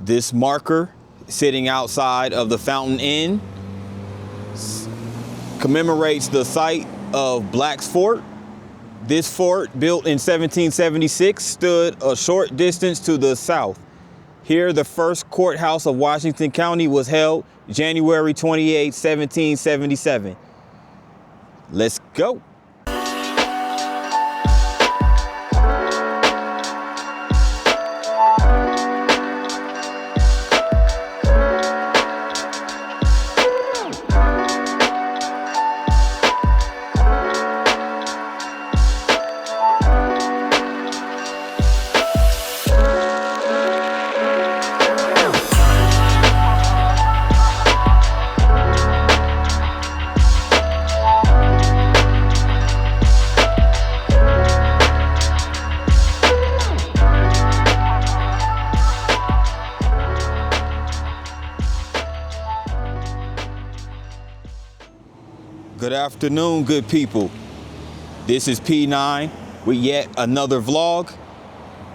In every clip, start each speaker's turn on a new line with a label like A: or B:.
A: This marker sitting outside of the Fountain Inn commemorates the site of Black's Fort. This fort, built in 1776, stood a short distance to the south. Here, the first courthouse of Washington County was held January 28, 1777. Let's go. Good afternoon, good people. This is P9 with yet another vlog,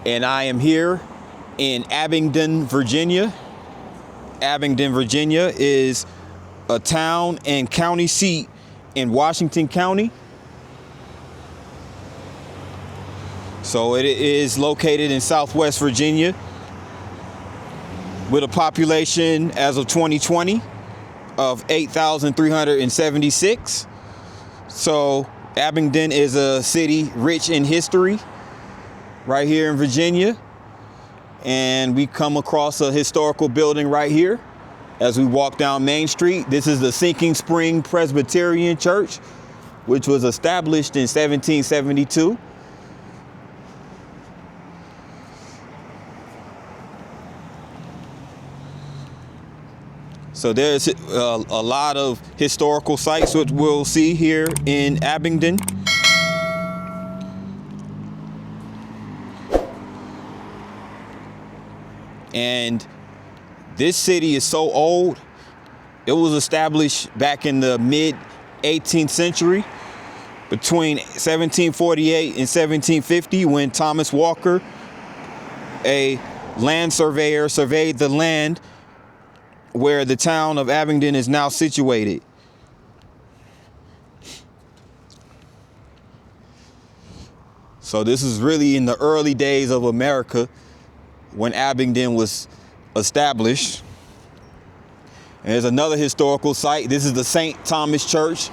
A: and I am here in Abingdon, Virginia. Abingdon, Virginia is a town and county seat in Washington County. So it is located in Southwest Virginia with a population as of 2020 of 8,376. So Abingdon is a city rich in history right here in Virginia. And we come across a historical building right here as we walk down Main Street. This is the Sinking Spring Presbyterian Church, which was established in 1772. So there's a lot of historical sites which we'll see here in Abingdon. And this city is so old. It was established back in the mid 18th century, between 1748 and 1750, when Thomas Walker, a land surveyor, surveyed the land where the town of Abingdon is now situated. So this is really in the early days of America when Abingdon was established. And there's another historical site. This is the St. Thomas Church,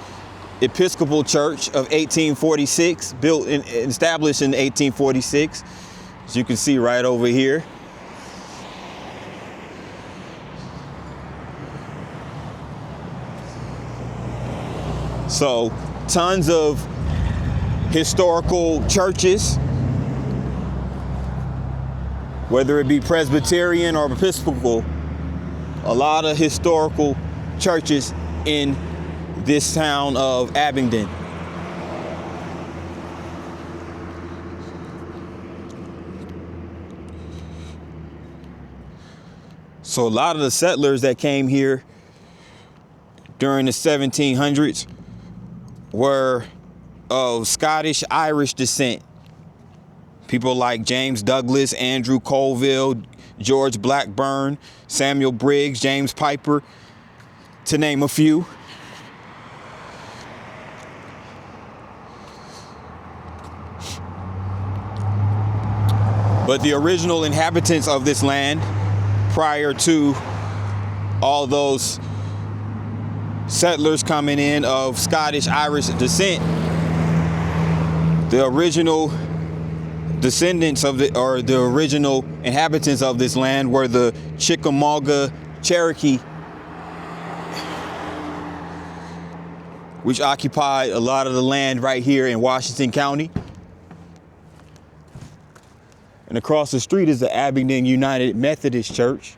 A: Episcopal Church of 1846, built and established in 1846, as you can see right over here. So tons of historical churches, whether it be Presbyterian or Episcopal, a lot of historical churches in this town of Abingdon. So a lot of the settlers that came here during the 1700s were of Scottish-Irish descent. People like James Douglas, Andrew Colville, George Blackburn, Samuel Briggs, James Piper, to name a few. But the original inhabitants of this land, prior to all those settlers coming in of Scottish-Irish descent, the original descendants of the original inhabitants of this land were the Chickamauga Cherokee, which occupied a lot of the land right here in Washington County. And across the street is the Abingdon United Methodist Church.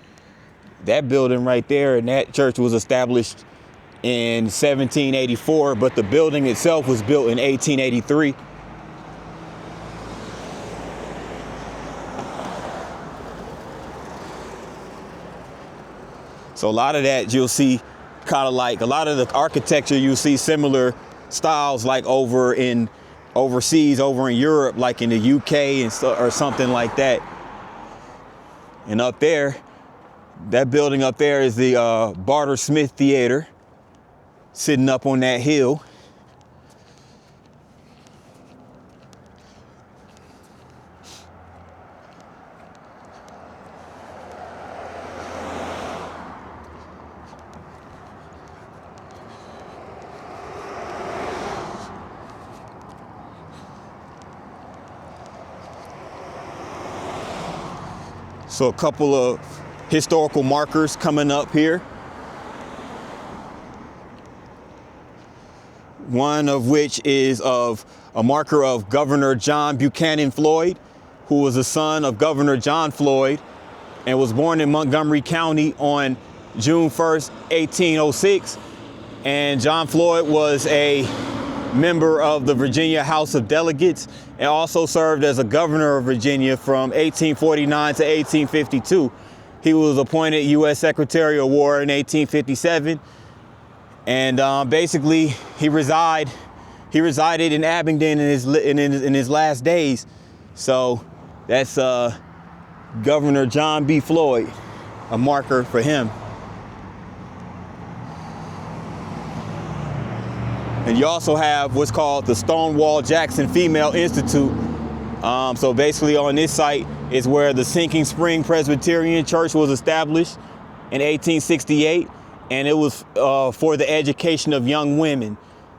A: That building right there, and that church was established in 1784, but the building itself was built in 1883. So a lot of that you'll see kind of like a lot of the architecture, you'll see similar styles like overseas, over in Europe, like in the UK or something like that. And up there, That building up there is the Barter Smith Theater, sitting up on that hill. So a couple of historical markers coming up here. One of which is of a marker of Governor John Buchanan Floyd, who was the son of Governor John Floyd and was born in Montgomery County on June 1st, 1806. And John Floyd was a member of the Virginia House of Delegates and also served as a governor of Virginia from 1849 to 1852. He was appointed U.S. Secretary of War in 1857. And basically, he resided in Abingdon in his last days. So that's Governor John B. Floyd, a marker for him. And you also have what's called the Stonewall Jackson Female Institute. So basically on this site is where the Sinking Spring Presbyterian Church was established in 1868. And it was for the education of young women.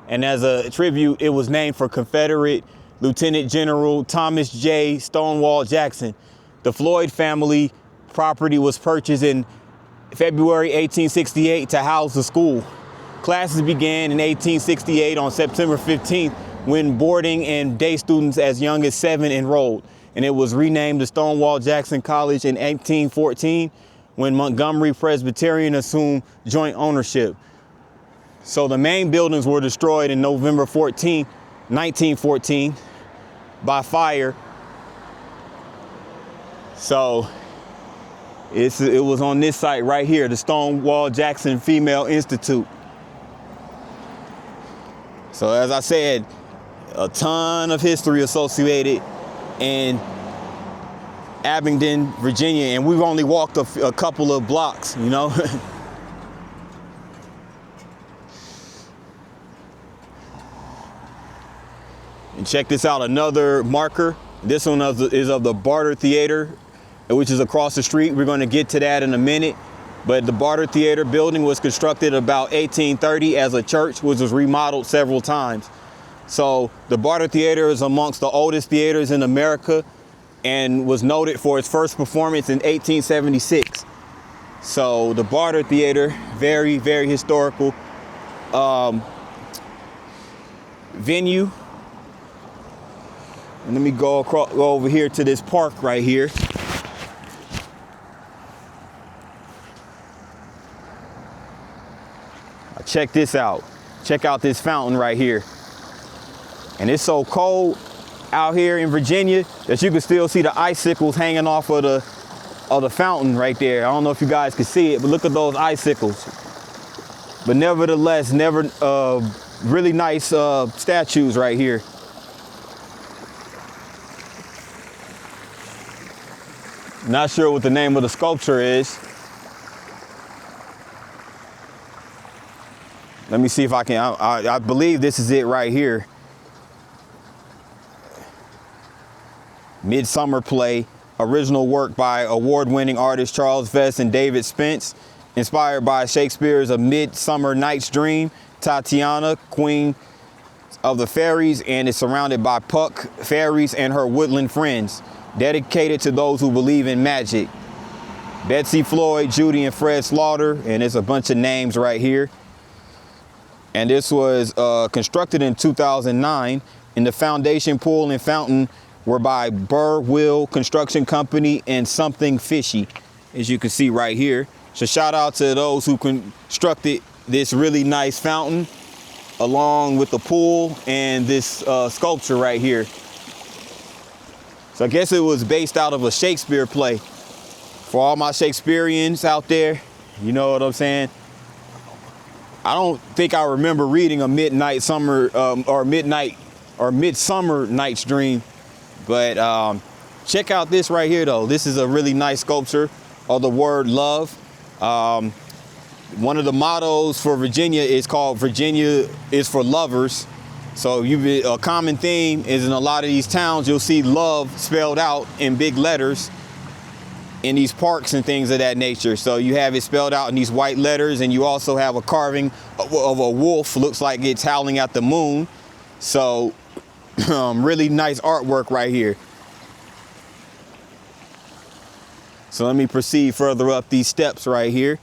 A: And as a tribute, it was named for Confederate Lieutenant General Thomas J. Stonewall Jackson. The Floyd family property was purchased in February 1868 to house the school. Classes began in 1868 on September 15th when boarding and day students as young as 7 enrolled. And it was renamed the Stonewall Jackson College in 1814 when Montgomery Presbyterian assumed joint ownership. So the main buildings were destroyed in November 14, 1914 by fire. So it was on this site right here, the Stonewall Jackson Female Institute. So as I said, a ton of history associated in Abingdon, Virginia, and we've only walked a couple of blocks, you know. And check this out, another marker. This one is of the Barter Theater, which is across the street. We're going to get to that in a minute. But the Barter Theater building was constructed about 1830 as a church, which was remodeled several times. So the Barter Theater is amongst the oldest theaters in America and was noted for its first performance in 1876. So the Barter Theater, very, very historical venue. And let me go over here to this park right here. Check this out. Check out this fountain right here. And it's so cold out here in Virginia that you can still see the icicles hanging off of the fountain right there. I don't know if you guys can see it, but look at those icicles. But nevertheless, really nice statues right here. Not sure what the name of the sculpture is. Let me see if I can, I believe this is it right here. Midsummer Play, original work by award-winning artists Charles Vess and David Spence, inspired by Shakespeare's A Midsummer Night's Dream, Tatiana, Queen of the Fairies, and is surrounded by Puck, fairies, and her woodland friends, dedicated to those who believe in magic. Betsy Floyd, Judy and Fred Slaughter, and there's a bunch of names right here. And this was constructed in 2009, and the foundation, pool, and fountain were by Burr Will Construction Company and Something Fishy, as you can see right here. So shout out to those who constructed this really nice fountain, along with the pool and this sculpture right here. So I guess it was based out of a Shakespeare play. For all my Shakespeareans out there, you know what I'm saying? I don't think I remember reading a Midsummer Night's Dream, but check out this right here though. This is a really nice sculpture of the word love. One of the mottos for Virginia is called Virginia is for lovers. So a common theme is in a lot of these towns, you'll see love spelled out in big letters in these parks and things of that nature. So you have it spelled out in these white letters, and you also have a carving of a wolf, looks like it's howling at the moon. So really nice artwork right here. So let me proceed further up these steps right here.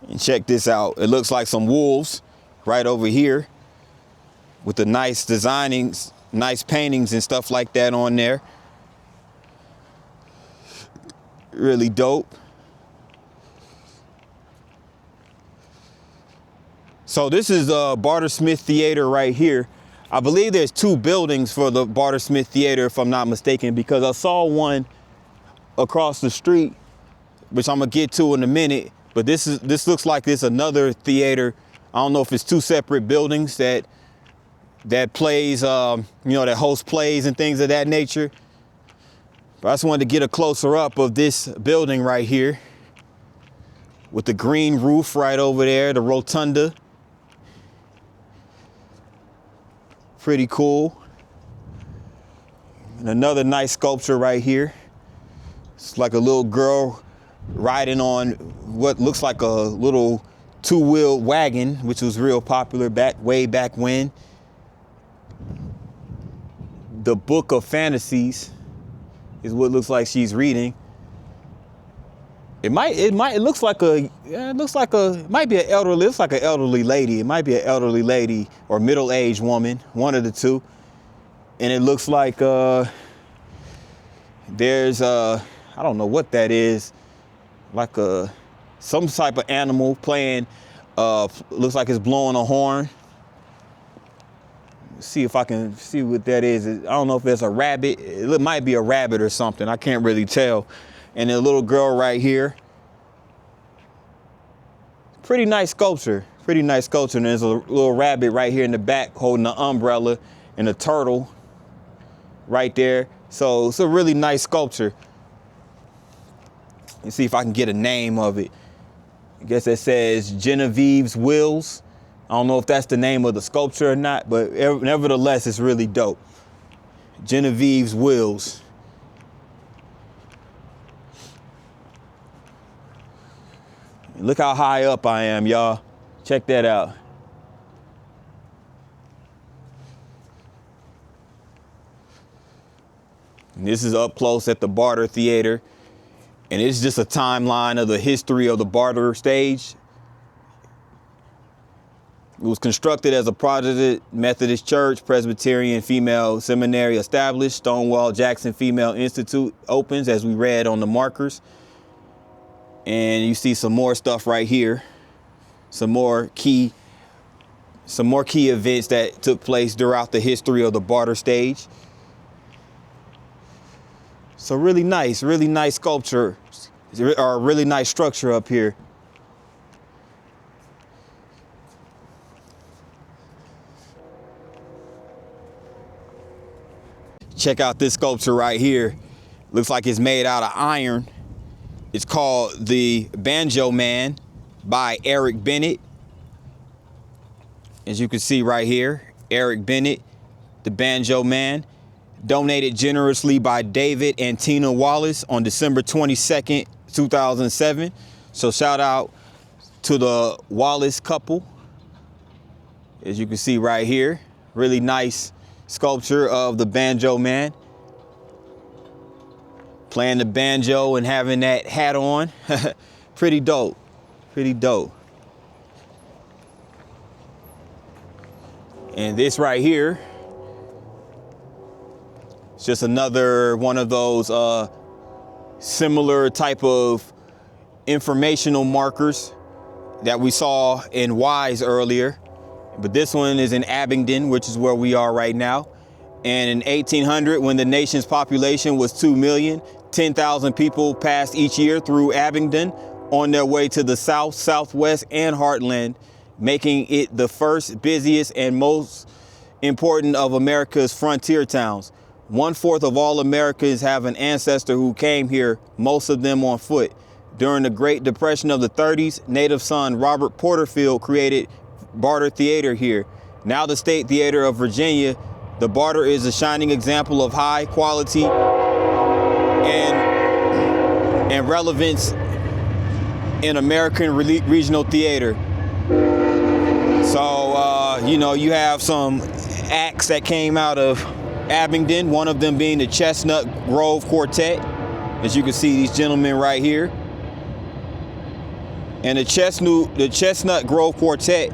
A: And check this out. It looks like some wolves right over here with the nice designings, nice paintings and stuff like that on there. Really dope. So this is Barter-Smith Theater right here. I believe there's two buildings for the Barter-Smith Theater, if I'm not mistaken, because I saw one across the street, which I'm gonna get to in a minute. But this looks like it's another theater. I don't know if it's two separate buildings that plays, that hosts plays and things of that nature. But I just wanted to get a closer up of this building right here with the green roof right over there, the rotunda. Pretty cool. And another nice sculpture right here. It's like a little girl riding on what looks like a little two-wheeled wagon, which was real popular way back when. The Book of Fantasies is what it looks like she's reading. It might be an elderly lady. It might be an elderly lady or middle-aged woman, one of the two. And it looks like there's I don't know what that is. Like some type of animal playing, looks like it's blowing a horn. See if I can see what that is. I don't know if it's a rabbit. It might be a rabbit or something. I can't really tell. And a little girl right here. Pretty nice sculpture. Pretty nice sculpture. And there's a little rabbit right here in the back holding an umbrella and a turtle right there. So it's a really nice sculpture. Let's see if I can get a name of it. I guess it says Genevieve's Wills. I don't know if that's the name of the sculpture or not, but nevertheless, it's really dope. Genevieve's Wills. Look how high up I am, y'all. Check that out. And this is up close at the Barter Theater. And it's just a timeline of the history of the Barter stage. It was constructed as a Protestant Methodist Church, Presbyterian Female Seminary established. Stonewall Jackson Female Institute opens, as we read on the markers. And you see some more stuff right here. Some more key events that took place throughout the history of the Barter stage. So really nice sculpture, or really nice structure up here. Check out this sculpture right here. Looks like it's made out of iron. It's called The Banjo Man by Eric Bennett. As you can see right here, Eric Bennett, The Banjo Man. Donated generously by David and Tina Wallace on December 22nd, 2007. So shout out to the Wallace couple. As you can see right here, really nice sculpture of the Banjo Man. Playing the banjo and having that hat on. Pretty dope, pretty dope. And this right here, it's just another one of those similar type of informational markers that we saw in Wise earlier. But this one is in Abingdon, which is where we are right now. And in 1800, when the nation's population was 2 million, 10,000 people passed each year through Abingdon on their way to the south, southwest, and heartland. making it the first, busiest, and most important of America's frontier towns. 1/4 of all Americans have an ancestor who came here, most of them on foot. During the Great Depression of the 30s, native son Robert Porterfield created Barter Theater here. Now the State Theater of Virginia, the Barter is a shining example of high quality and relevance in American regional theater. So, you have some acts that came out of Abingdon, one of them being the Chestnut Grove Quartet. As you can see, these gentlemen right here. And the Chestnut Grove Quartet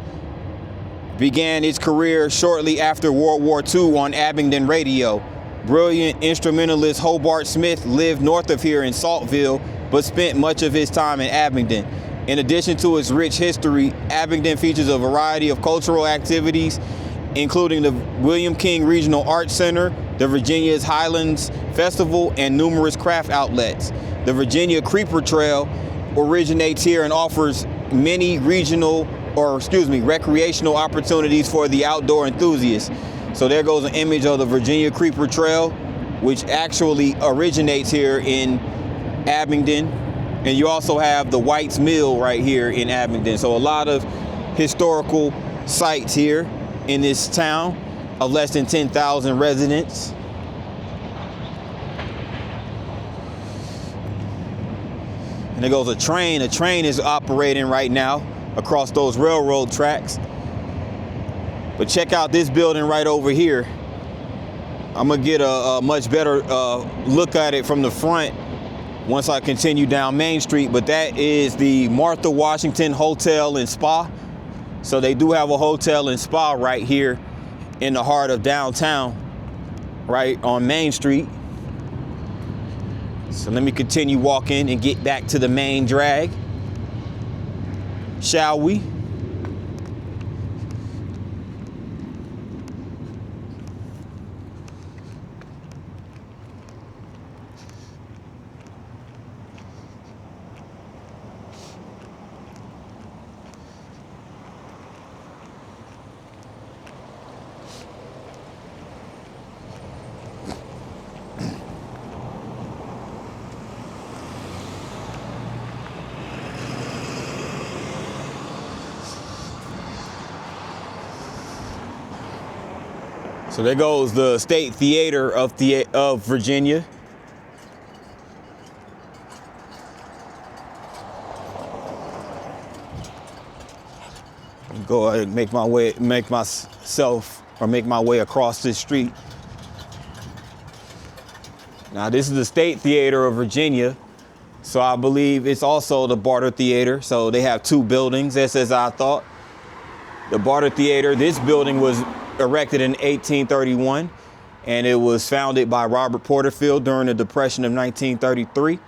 A: began its career shortly after World War II on Abingdon radio. Brilliant instrumentalist Hobart Smith lived north of here in Saltville, but spent much of his time in Abingdon. In addition to its rich history, Abingdon features a variety of cultural activities, including the William King Regional Arts Center, the Virginia's Highlands Festival, and numerous craft outlets. The Virginia Creeper Trail originates here and offers many recreational opportunities for the outdoor enthusiasts. So there goes an image of the Virginia Creeper Trail, which actually originates here in Abingdon. And you also have the White's Mill right here in Abingdon. So a lot of historical sites here in this town of less than 10,000 residents. And there goes a train. A train is operating right now across those railroad tracks. But check out this building right over here. I'm gonna get a much better look at it from the front once I continue down Main Street, but that is the Martha Washington Hotel and Spa. So they do have a hotel and spa right here in the heart of downtown, right on Main Street. So let me continue walking and get back to the main drag, shall we? So there goes the State Theater of Virginia. Go ahead and make my way across this street. Now this is the State Theater of Virginia. So I believe it's also the Barter Theater. So they have two buildings, just as I thought. The Barter Theater, this building was erected in 1831, and it was founded by Robert Porterfield during the Depression of 1933.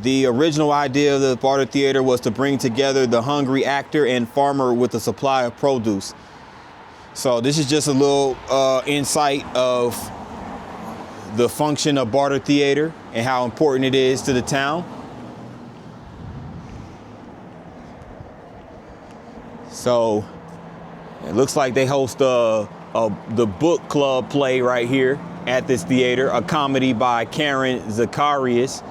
A: The original idea of the Barter Theater was to bring together the hungry actor and farmer with a supply of produce. So this is just a little insight of the function of Barter Theater and how important it is to the town. So it looks like they host the book club play right here at this theater, a comedy by Karen Zacharias,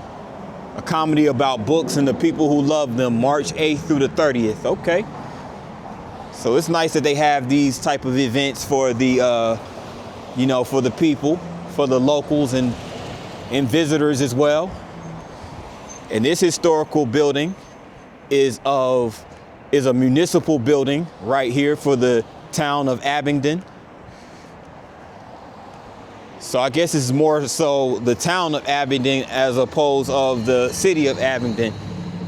A: a comedy about books and the people who love them, March 8th through the 30th. Okay. So it's nice that they have these type of events for the, for the people, for the locals and visitors as well. And this historical building is a municipal building right here for the town of Abingdon. So I guess it's more so the town of Abingdon as opposed of the city of Abingdon.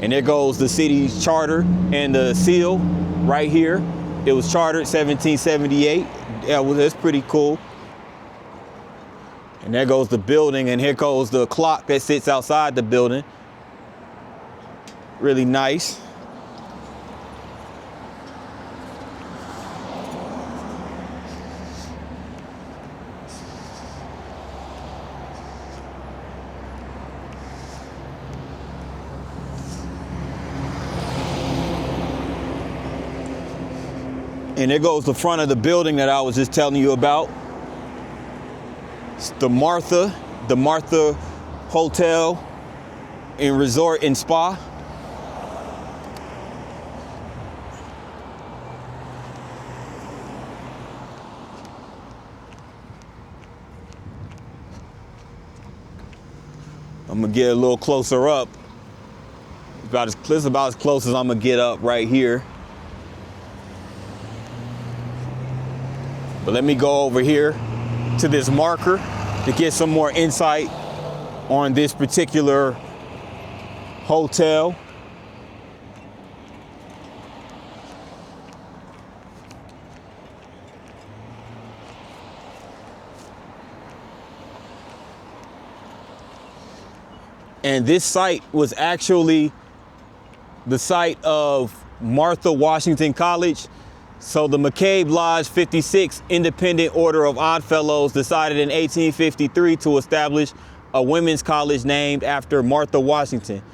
A: And there goes the city's charter and the seal right here. It was chartered 1778. That's pretty cool. And there goes the building, and here goes the clock that sits outside the building. Really nice. And there goes the front of the building that I was just telling you about. It's the Martha Hotel and Resort and Spa. I'm gonna get a little closer up. It's about as close as I'm gonna get up right here. But let me go over here to this marker to get some more insight on this particular hotel. And this site was actually the site of Martha Washington College. So the McCabe Lodge 56 Independent Order of Oddfellows decided in 1853 to establish a women's college named after Martha Washington.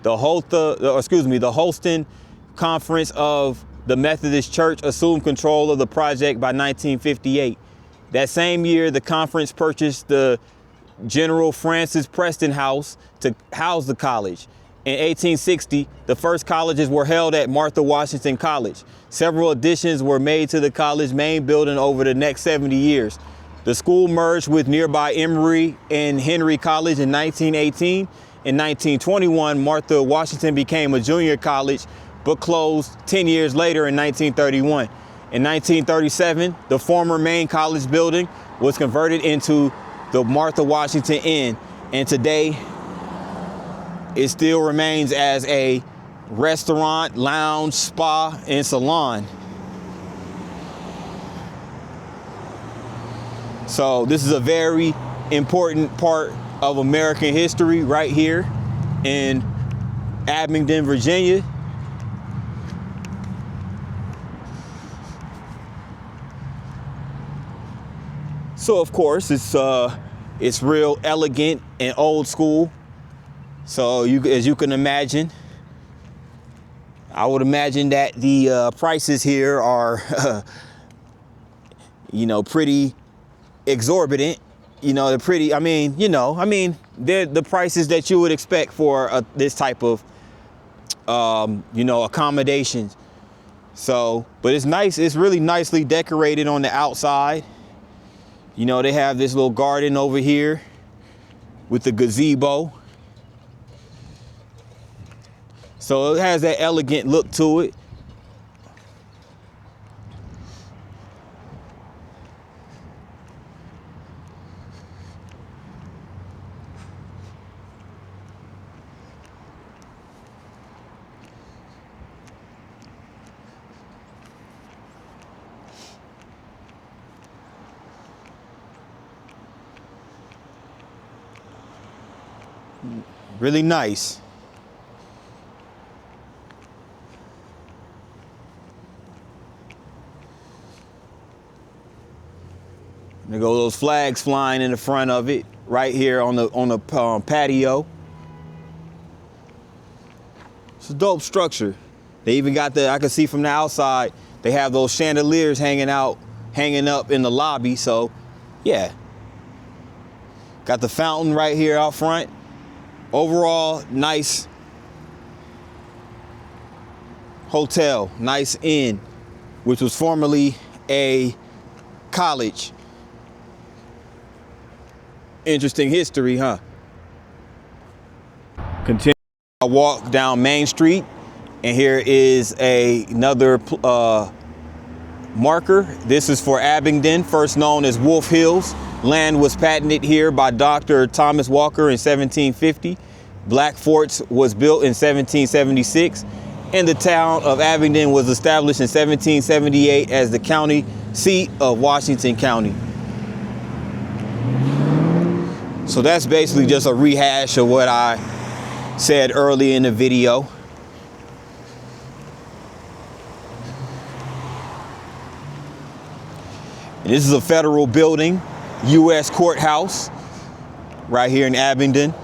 A: The Holston Conference of the Methodist Church assumed control of the project by 1958. That same year, the conference purchased the General Francis Preston House to house the college. In 1860, the first colleges were held at Martha Washington College. Several additions were made to the college main building over the next 70 years. The school merged with nearby Emory and Henry College in 1918. In 1921, Martha Washington became a junior college, but closed 10 years later in 1931. In 1937, the former main college building was converted into the Martha Washington Inn, and today it still remains as a restaurant, lounge, spa, and salon. So this is a very important part of American history right here in Abingdon, Virginia. So of course it's real elegant and old school. So as you can imagine, I would imagine that the prices here are, pretty exorbitant. They're pretty. They're the prices that you would expect for this type of, accommodations. So, but it's nice. It's really nicely decorated on the outside. They have this little garden over here with the gazebo. So it has that elegant look to it. Really nice. There go those flags flying in the front of it, right here on the patio. It's a dope structure. They even got I can see from the outside, they have those chandeliers hanging up in the lobby. So, yeah. Got the fountain right here out front. Overall, nice hotel, nice inn, which was formerly a college. Interesting history, huh? Continue. I walk down Main Street, and here is another marker. This is for Abingdon, first known as Wolf Hills. Land was patented here by Dr. Thomas Walker in 1750. Black Forts was built in 1776, and the town of Abingdon was established in 1778 as the county seat of Washington County. So that's basically just a rehash of what I said earlier in the video. And this is a federal building, U.S. Courthouse, right here in Abingdon.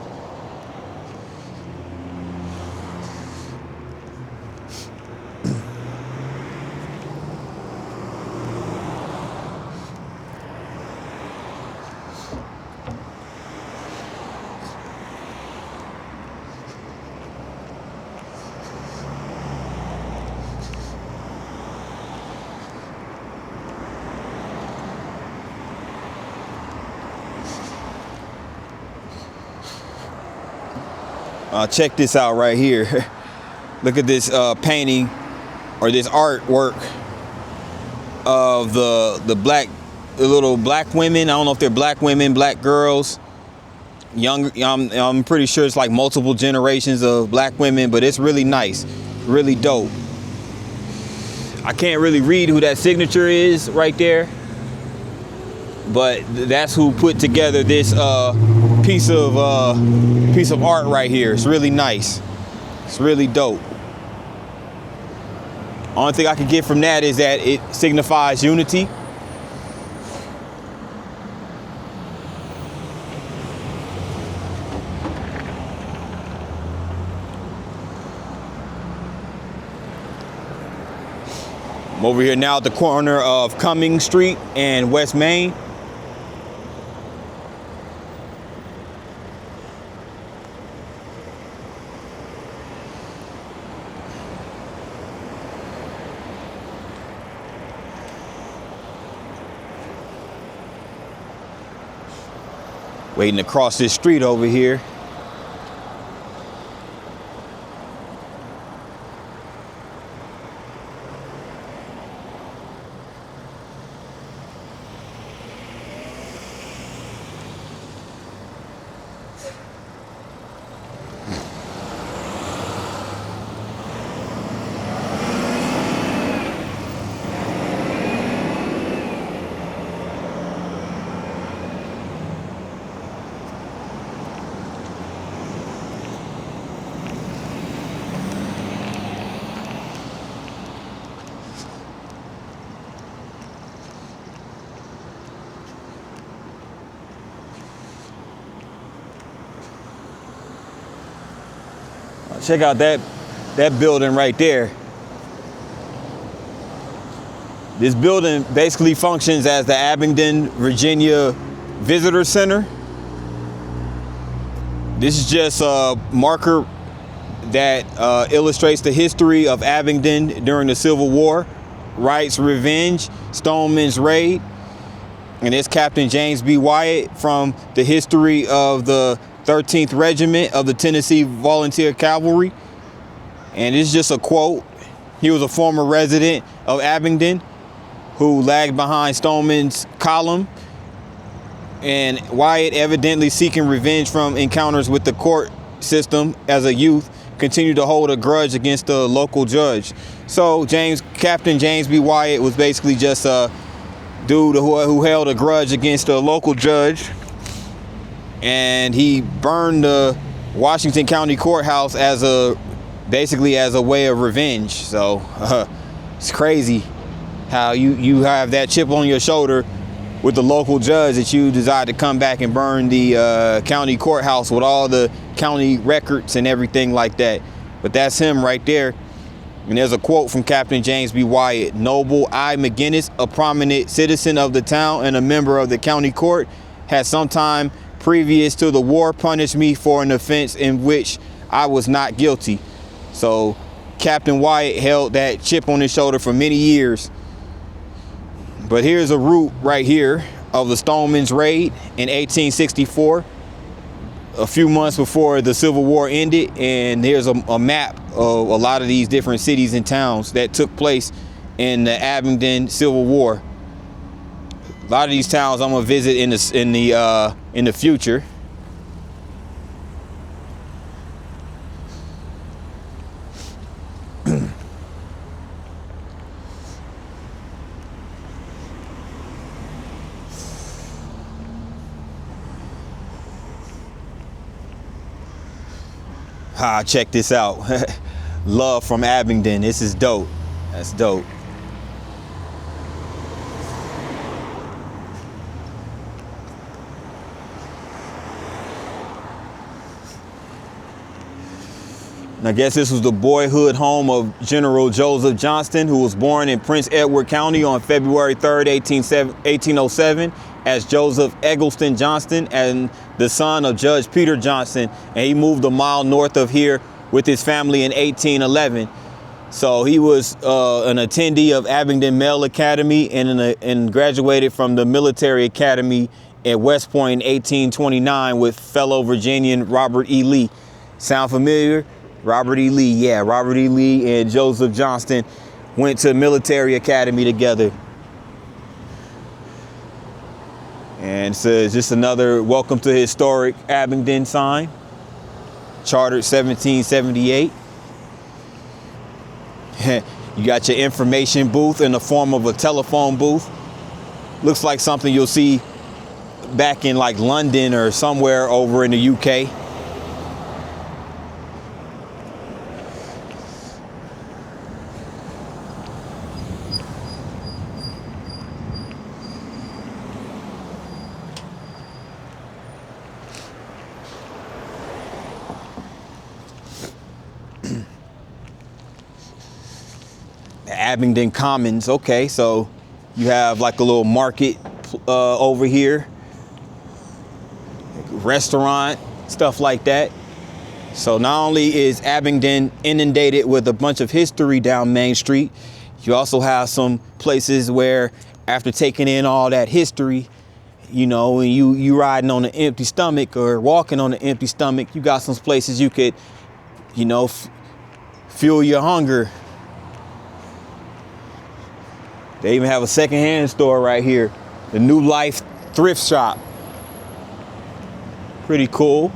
A: Check this out right here. Look at this painting or this artwork of the little black women. I don't know if they're black women, black girls, young. I'm pretty sure it's like multiple generations of black women, but it's really nice, really dope. I can't really read who that signature is right there, but that's who put together this piece of art right here. It's really nice. It's really dope. Only thing I can get from that is that it signifies unity. I'm over here now at the corner of Cumming Street and West Main. Waiting to cross this street over here. Check out that building right there. This building basically functions as the Abingdon, Virginia Visitor Center. This is just a marker that illustrates the history of Abingdon during the Civil War, Wright's Revenge, Stoneman's Raid, and it's Captain James B. Wyatt from the history of the 13th Regiment of the Tennessee Volunteer Cavalry. And it's just a quote. He was a former resident of Abingdon who lagged behind Stoneman's column, and Wyatt, evidently seeking revenge from encounters with the court system as a youth, continued to hold a grudge against the local judge. So Captain James B. Wyatt was basically just a dude who held a grudge against a local judge, and he burned the Washington County Courthouse basically as a way of revenge. So it's crazy how you have that chip on your shoulder with the local judge that you decide to come back and burn the county courthouse with all the county records and everything like that. But that's him right there. And there's a quote from Captain James B. Wyatt. Noble I. McGinnis, a prominent citizen of the town and a member of the county court, had sometime previous to the war punished me for an offense in which I was not guilty. So Captain Wyatt held that chip on his shoulder for many years. But here's a route right here of the Stoneman's Raid in 1864, a few months before the Civil War ended. And here's a map of a lot of these different cities and towns that took place in the Abingdon Civil War. A lot of these towns I'm gonna visit in the future. Check this out. Love from Abingdon. This is dope. That's dope. And I guess this was the boyhood home of General Joseph Johnston, who was born in Prince Edward County on February 3rd, 1807, as Joseph Eggleston Johnston, and the son of Judge Peter Johnston. And he moved a mile north of here with his family in 1811. So he was an attendee of Abingdon Male Academy and graduated from the Military Academy at West Point in 1829 with fellow Virginian Robert E. Lee. Sound familiar? Robert E. Lee. Yeah, Robert E. Lee and Joseph Johnston went to military academy together. And so it's just another welcome to historic Abingdon sign. Chartered 1778. You got your information booth in the form of a telephone booth. Looks like something you'll see back in like London or somewhere over in the UK. Abingdon Commons. Okay, so you have like a little market over here, restaurant, stuff like that. So not only is Abingdon inundated with a bunch of history down Main Street, you also have some places where after taking in all that history, you know, when you riding on an empty stomach or walking on an empty stomach, you got some places you could, you know, fuel your hunger. They even have a secondhand store right here, the New Life Thrift Shop. Pretty cool.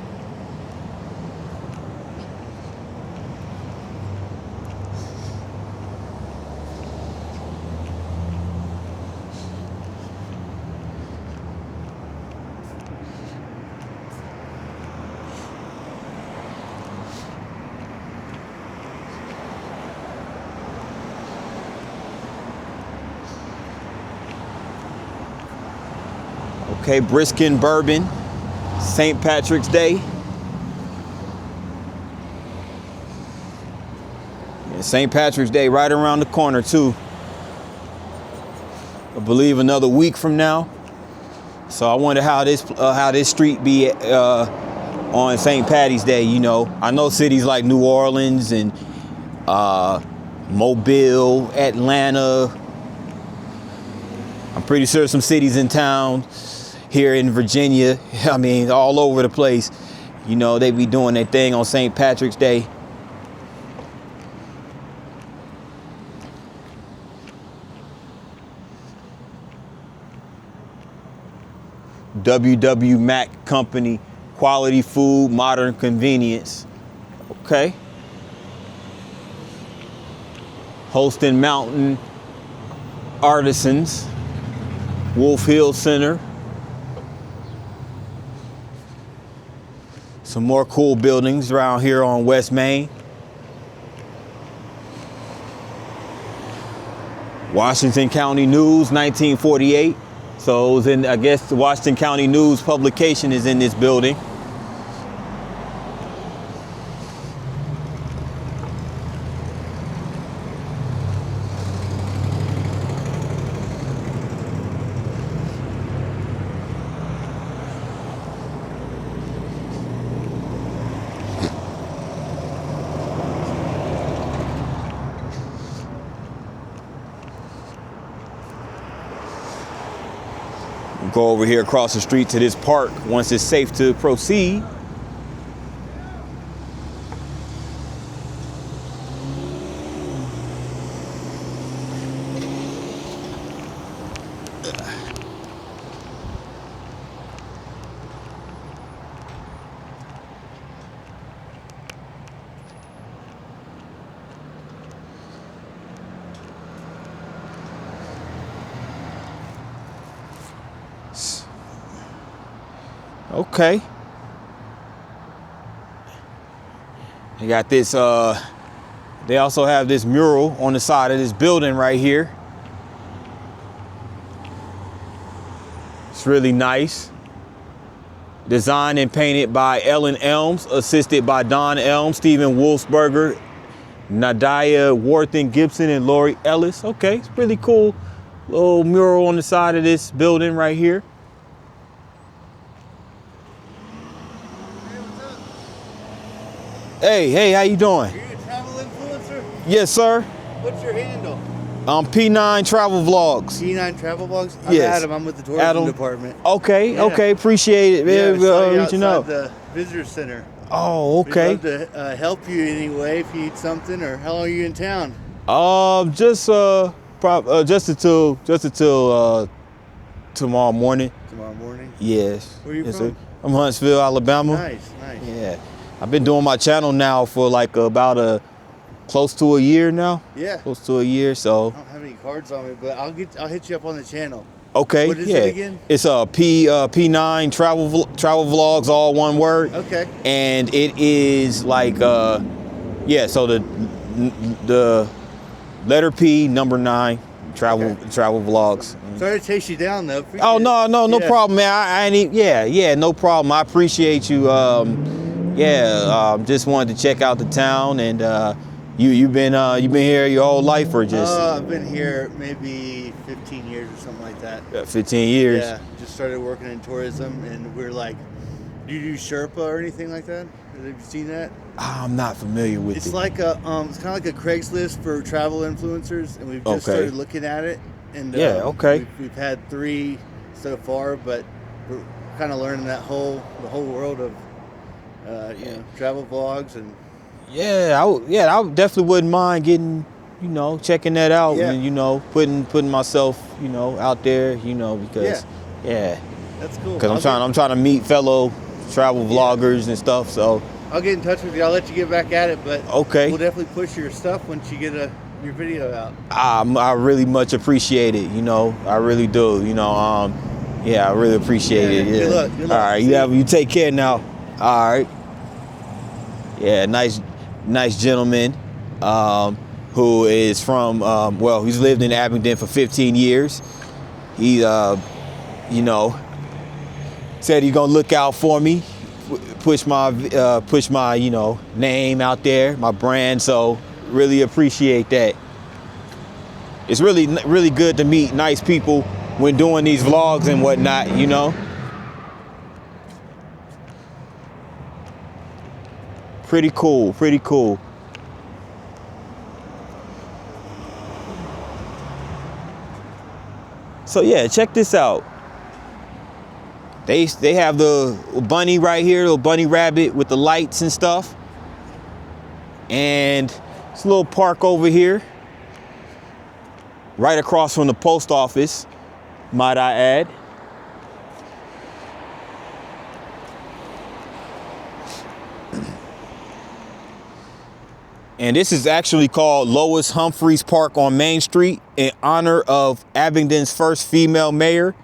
A: Okay, Briskin Bourbon, St. Patrick's Day. And St. Patrick's Day right around the corner too. I believe another week from now. So I wonder how this street be on St. Patty's Day. You know, I know cities like New Orleans and Mobile, Atlanta. I'm pretty sure some cities in town here in Virginia, I mean, all over the place, you know, they be doing their thing on St. Patrick's Day. W.W. Mack Company, quality food, modern convenience. Okay. Holston Mountain Artisans, Wolf Hill Center. Some more cool buildings around here on West Main. Washington County News, 1948. So it was in, I guess the Washington County News publication is in this building. Go over here across the street to this park once it's safe to proceed. Okay. You got this, they also have this mural on the side of this building right here. It's really nice. Designed and painted by Ellen Elms, assisted by Don Elms, Stephen Wolfsberger, Nadia Worthen Gibson, and Lori Ellis. Okay, it's pretty cool. Little mural on the side of this building right here. Hey, how you doing?
B: Are you a travel influencer?
A: Yes, sir.
B: What's your handle?
A: P9 Travel Vlogs.
B: P9 Travel Vlogs? I'm
A: Yes.
B: Adam. I'm with the tourism department.
A: Okay,
B: Yeah.
A: Okay, appreciate it.
B: Yeah, I saw you
A: Reaching
B: outside
A: out.
B: the visitor center.
A: Oh,
B: We'd
A: okay.
B: love to help you any way if you need something. Or how long are you in town?
A: Just until tomorrow morning.
B: Tomorrow morning.
A: Yes.
B: Where are you
A: Yes,
B: from?
A: sir. I'm Huntsville, Alabama.
B: Nice, nice.
A: Yeah. I've been doing my channel now for like about close to a year now.
B: Yeah.
A: Close to a year, so.
B: I don't have any cards on me, but I'll hit you up on the channel.
A: Okay.
B: What is
A: yeah.
B: it again?
A: It's a P9 travel vlogs, all one word.
B: Okay.
A: And it is like yeah. So the letter P, number 9, travel vlogs.
B: Sorry to chase you down though. Appreciate
A: Oh no,
B: it.
A: no
B: Yeah.
A: problem, man. I ain't. Yeah, no problem. I appreciate you. Just wanted to check out the town, and you've been here your whole life, or just
B: I've been here maybe 15 years or something like that.
A: 15 years?
B: Yeah, just started working in tourism, and we're like, do you do Sherpa or anything like that? Have you seen that?
A: I'm not familiar with
B: It's
A: it.
B: like it's kind of like a Craigslist for travel influencers, and we've just
A: Okay.
B: started looking at it. And
A: Yeah, okay.
B: We've had 3 so far, but we're kind of learning the whole world of travel vlogs and.
A: Yeah, I definitely wouldn't mind getting, checking that out,
B: Yeah.
A: and putting myself, out there, because yeah,
B: That's cool.
A: because I'm trying to meet fellow travel vloggers and stuff. So
B: I'll get in touch with you. I'll let you get back at it, but
A: okay.
B: we'll definitely push your stuff once you get your video out.
A: I really much appreciate it. I really do. I really appreciate it. Yeah.
B: Good luck. Good luck.
A: All right, you take care now. All right. Yeah, nice gentleman who is from he's lived in Abingdon for 15 years. He said he's gonna look out for me, push my name out there, my brand. So really appreciate that. It's really good to meet nice people when doing these vlogs and whatnot, Pretty cool. So yeah, check this out. They have the bunny right here, the bunny rabbit with the lights and stuff. And it's a little park over here, right across from the post office, might I add. And this is actually called Lois Humphreys Park on Main Street in honor of Abingdon's first female mayor,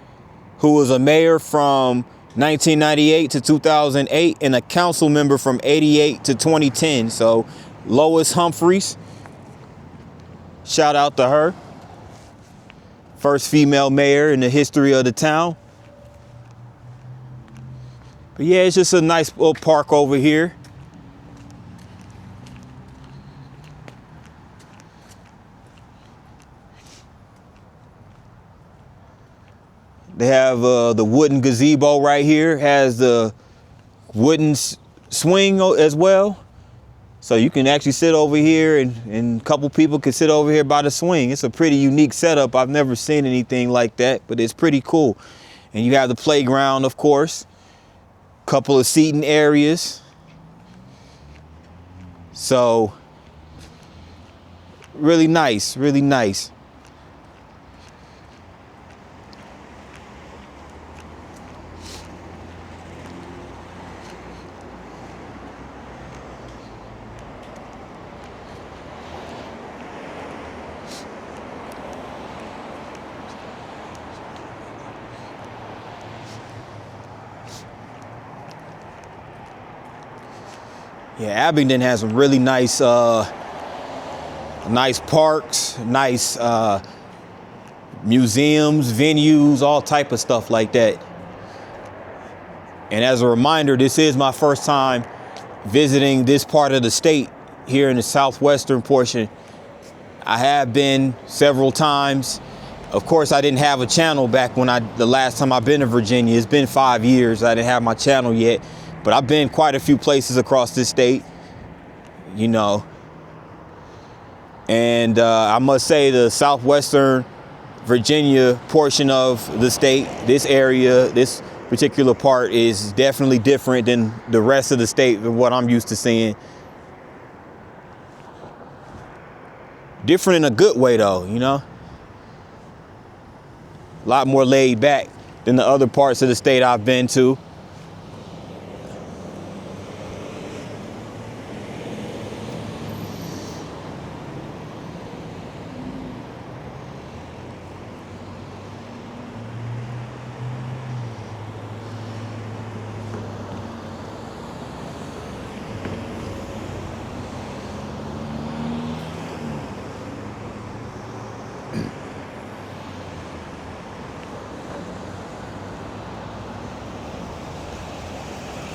A: who was a mayor from 1998 to 2008 and a council member from 88 to 2010. So Lois Humphreys, shout out to her. First female mayor in the history of the town. But yeah, it's just a nice little park over here. They have the wooden gazebo right here, has the wooden swing as well. So you can actually sit over here and a couple people can sit over here by the swing. It's a pretty unique setup. I've never seen anything like that, but it's pretty cool. And you have the playground, of course, couple of seating areas. So really nice, really nice. Yeah, Abingdon has some really nice nice parks, nice museums, venues, all type of stuff like that. And as a reminder, this is my first time visiting this part of the state here in the southwestern portion. I have been several times. Of course, I didn't have a channel back when the last time I've been to Virginia. It's been 5 years. I didn't have my channel yet. But I've been quite a few places across this state, and I must say the southwestern Virginia portion of the state, this area, this particular part is definitely different than the rest of the state of what I'm used to seeing. Different in a good way though, you know? A lot more laid back than the other parts of the state I've been to.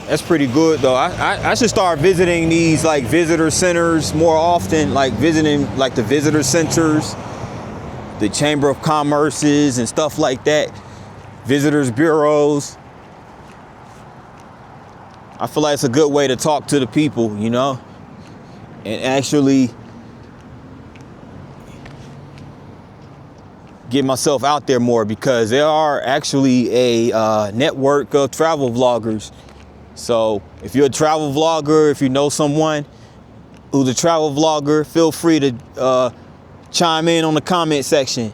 A: That's pretty good though. I should start visiting these like visitor centers more often, like visiting like the visitor centers, the Chamber of Commerce's and stuff like that, visitors bureaus. I feel like it's a good way to talk to the people, you know, and actually get myself out there more, because there are actually a network of travel vloggers. So if you're a travel vlogger, if you know someone who's a travel vlogger, feel free to chime in on the comment section.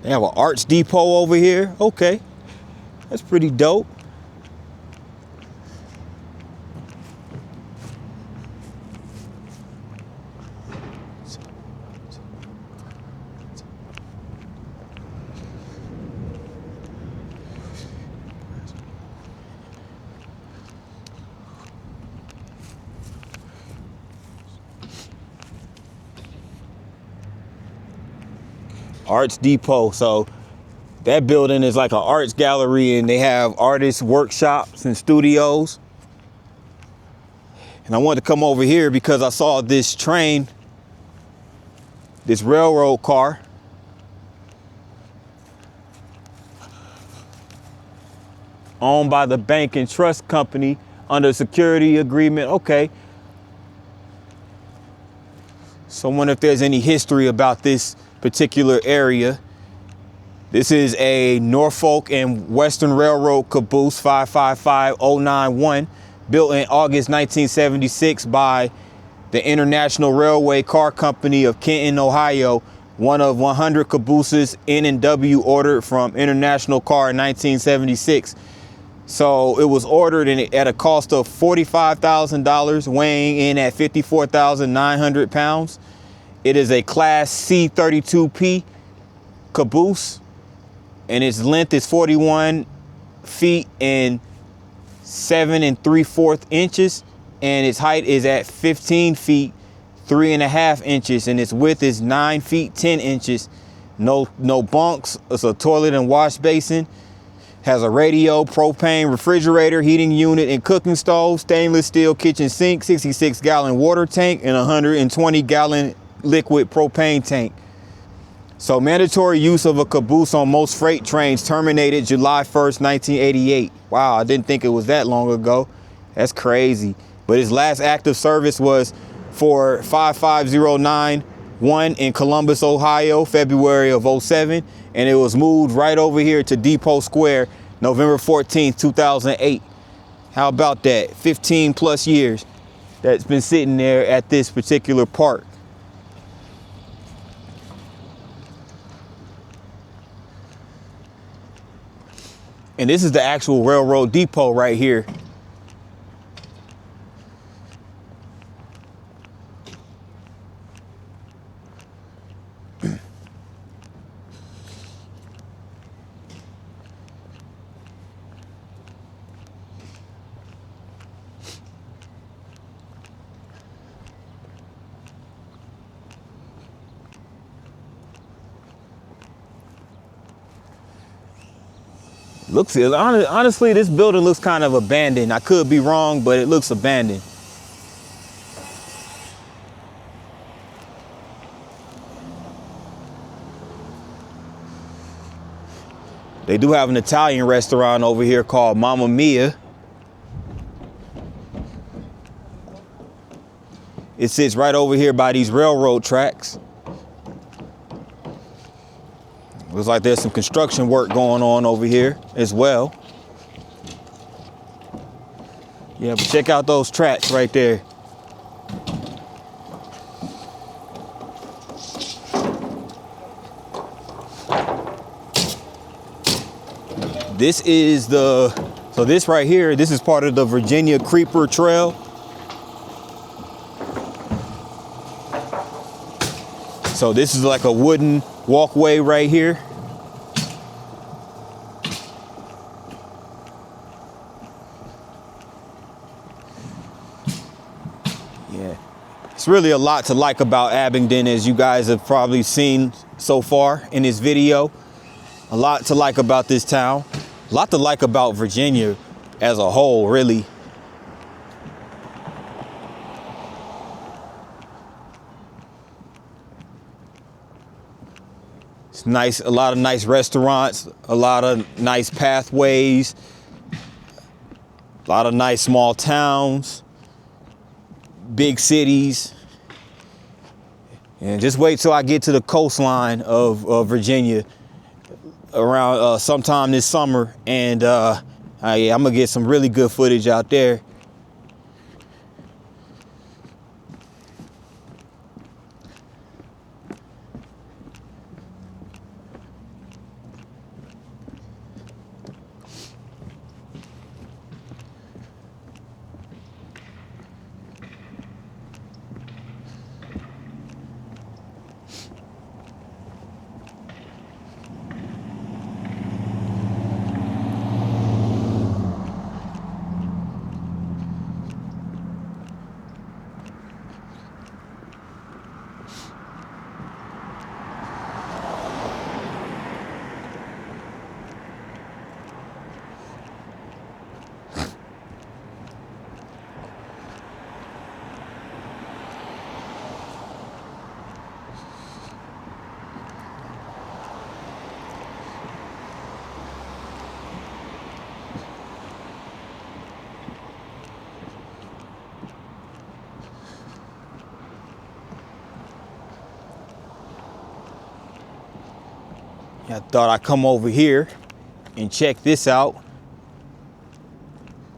A: They have an arts depot over here. Okay, that's pretty dope. Arts Depot. So that building is like an arts gallery, and they have artist workshops and studios. And I wanted to come over here because I saw this train, this railroad car. Owned by the bank and trust company under security agreement. Okay. So I wonder if there's any history about this particular area. This is a Norfolk and Western Railroad caboose 555091, built in August 1976 by the International Railway Car Company of Kenton, Ohio, one of 100 cabooses N&W ordered from International Car in 1976. So it was ordered at a cost of $45,000, weighing in at 54,900 pounds. It is a Class C32P caboose, and its length is 41 feet and 7 3/4 inches, and its height is at 15 feet 3.5 inches, and its width is 9 feet 10 inches. No bunks. It's a toilet and wash basin. Has a radio, propane refrigerator, heating unit, and cooking stove, stainless steel kitchen sink, 66-gallon water tank, and 120-gallon liquid propane tank. So mandatory use of a caboose on most freight trains terminated July 1st, 1988. Wow, I didn't think it was that long ago. That's crazy. But his last active service was for 55091 in Columbus, Ohio, February of 07. And it was moved right over here to Depot Square, November 14th, 2008. How about that? 15 plus years that's been sitting there at this particular park. And this is the actual railroad depot right here. Honestly, this building looks kind of abandoned. I could be wrong, but it looks abandoned. They do have an Italian restaurant over here called Mamma Mia. It sits right over here by these railroad tracks. Looks like there's some construction work going on over here as well. Yeah, but check out those tracks right there. This is so this right here, this is part of the Virginia Creeper Trail. So this is like a wooden walkway right here. Yeah, it's really a lot to like about Abingdon, as you guys have probably seen so far in this video. A lot to like about this town. A lot to like about Virginia as a whole, really. It's nice, a lot of nice restaurants, a lot of nice pathways, a lot of nice small towns, big cities. And just wait till I get to the coastline of Virginia around sometime this summer, and yeah, I'm gonna get some really good footage out there. I thought I'd come over here and check this out.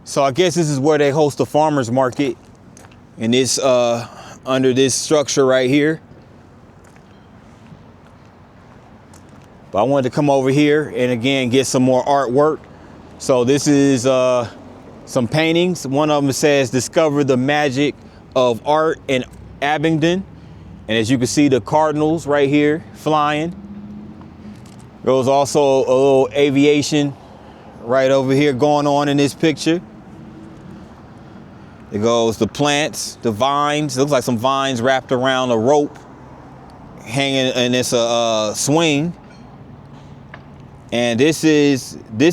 A: So I guess this is where they host the farmers market, and this under this structure right here. But I wanted to come over here and again get some more artwork. So this is some paintings. One of them says "Discover the Magic of Art in Abingdon," and as you can see, the cardinals right here flying. There was also a little aviation right over here going on in this picture. It goes the plants, the vines. It looks like some vines wrapped around a rope hanging, and it's a swing. And this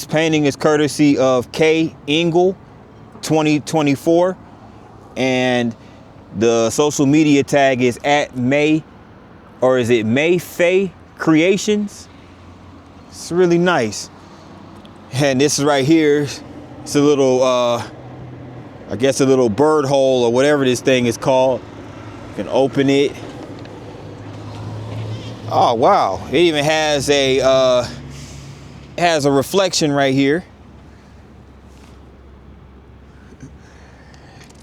A: painting is courtesy of K. Engel 2024. And the social media tag is at May, or is it May Faye Creations? It's really nice. And this is right here, it's a little, I guess a little bird hole or whatever this thing is called. You can open it. Oh, wow. It even has a reflection right here.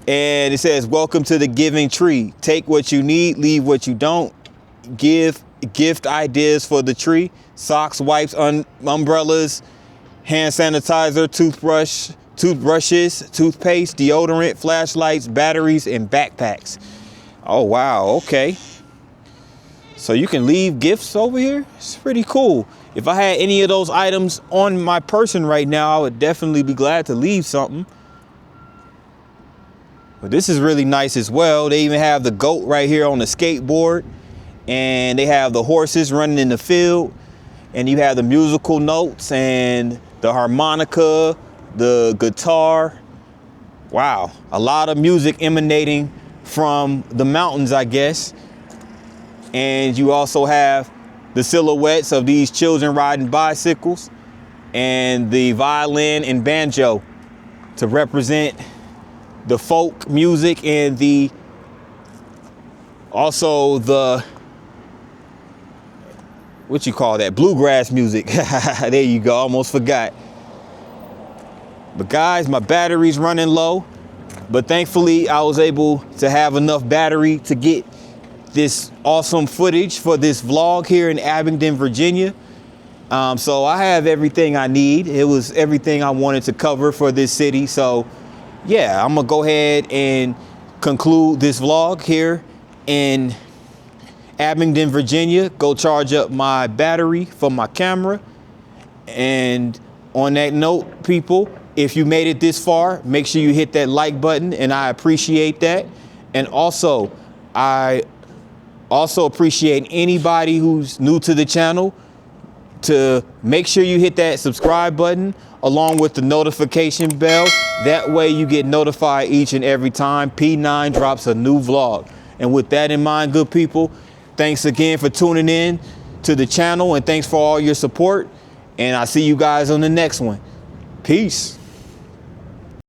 A: And it says, "Welcome to the giving tree. Take what you need, leave what you don't. Gift ideas for the tree. Socks, wipes, umbrellas, hand sanitizer, toothbrushes, toothpaste, deodorant, flashlights, batteries, and backpacks." Oh, wow. Okay. So you can leave gifts over here? It's pretty cool. If I had any of those items on my person right now, I would definitely be glad to leave something. But this is really nice as well. They even have the goat right here on the skateboard. And they have the horses running in the field. And you have the musical notes and the harmonica, the guitar. Wow, a lot of music emanating from the mountains, I guess. And you also have the silhouettes of these children riding bicycles. and the violin and banjo to represent the folk music and also the what you call that, bluegrass music. There you go, almost forgot. But guys, my battery's running low, but thankfully I was able to have enough battery to get this awesome footage for this vlog here in Abingdon, Virginia. So I have everything I need. It was everything I wanted to cover for this city. So yeah, I'm gonna go ahead and conclude this vlog here in Abingdon, Virginia. Go charge up my battery for my camera. And on that note, people, if you made it this far, make sure you hit that like button, and I appreciate that. And also, I also appreciate anybody who's new to the channel to make sure you hit that subscribe button along with the notification bell. That way you get notified each and every time P9 drops a new vlog. And with that in mind, good people, thanks again for tuning in to the channel, and thanks for all your support. And I'll see you guys on the next one. Peace.